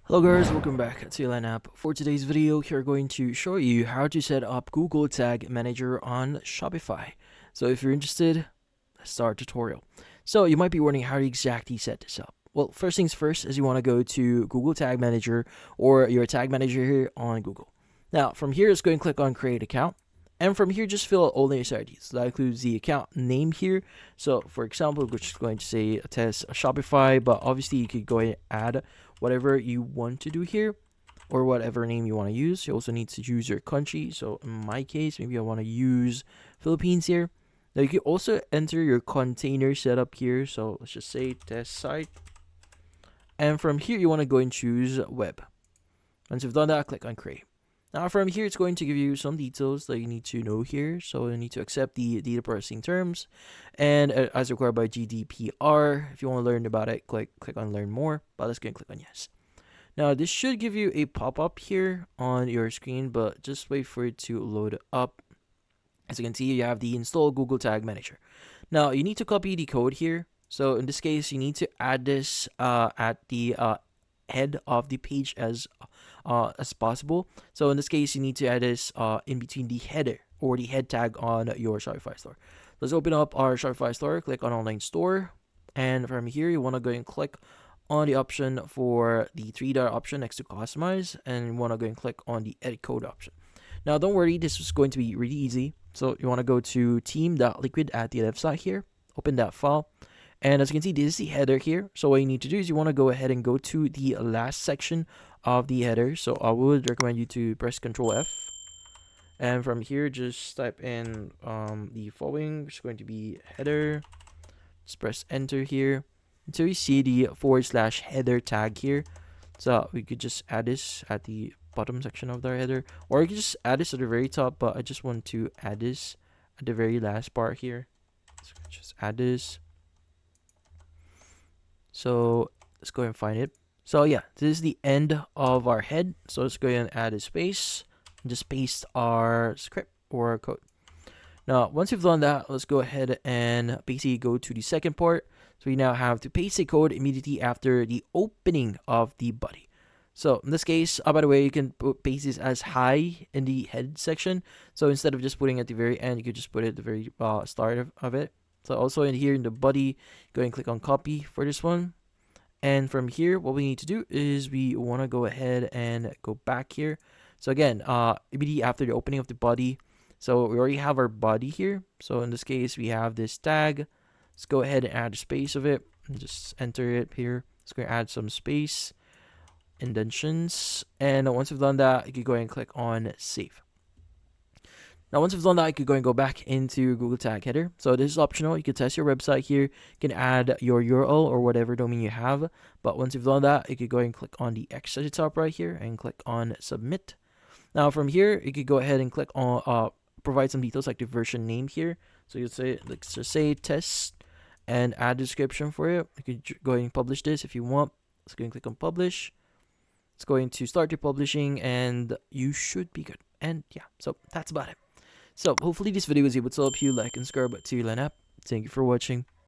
Hello guys, welcome back to Line App. For today's video, we're going to show you how to set up Google Tag Manager on Shopify. So if you're interested, let's start tutorial. So you might be wondering how to exactly set this up. Well, first things first is you want to go to Google Tag Manager or your tag manager here on Google. Now from here, just go and click on create account. And from here, just fill out all the necessary details. That includes the account name here. So for example, we're just going to say test Shopify, but obviously you could go and add whatever you want to do here or whatever name you want to use. You also need to use your country. So in my case, maybe I want to use Philippines here. Now you can also enter your container setup here. So let's just say test site. And from here, you want to go and choose web. Once you've done that, click on create. Now from here, it's going to give you some details that you need to know here. So you need to accept the data processing terms and as required by GDPR. If you want to learn about it, click on learn more, but let's go and click on yes. Now this should give you a pop-up here on your screen, but just wait for it to load up. As you can see, you have the install Google Tag Manager. Now you need to copy the code here. So in this case, you need to add this at the head of the page as possible. So in this case, you need to add this in between the header or the head tag on your Shopify store. Let's open up our Shopify store, click on online store, and from here you want to go and click on the option for the three-dot option next to customize, and you want to go and click on the edit code option. Now don't worry, this is going to be really easy. So you want to go to team.liquid at the left side here, open that file. And as you can see, this is the header here. So what you need to do is you want to go ahead and go to the last section of the header. So I would recommend you to press Control F. And from here, just type in the following. It's going to be header. Just press enter here until you see the / header tag here. So we could just add this at the bottom section of the header, or you could just add this at the very top, but I just want to add this at the very last part here. So just add this. So let's go and find it. So yeah, this is the end of our head. So let's go ahead and add a space and just paste our script or our code. Now, once you've done that, let's go ahead and basically go to the second part. So we now have to paste the code immediately after the opening of the body. So in this case, by the way, you can paste this as high in the head section. So instead of just putting it at the very end, you could just put it at the very start of it. So also in here in the body, go and click on copy for this one. And from here, what we need to do is we want to go ahead and go back here. So again, immediately after the opening of the body. So we already have our body here. So in this case, we have this tag. Let's go ahead and add a space of it and just enter it here. Let's go add some space, indentions. And once we've done that, you can go ahead and click on save. Now, once you've done that, you could go and go back into Google Tag Header. So this is optional. You can test your website here. You can add your URL or whatever domain you have. But once you've done that, you could go and click on the X at the top right here and click on Submit. Now, from here, you could go ahead and click on provide some details like the version name here. So you'll say, let's just say test and add a description for it. You could go ahead and publish this if you want. Let's go and click on Publish. It's going to start your publishing and you should be good. And yeah, so that's about it. So hopefully this video was able to help you. Like and subscribe to Line App. Thank you for watching.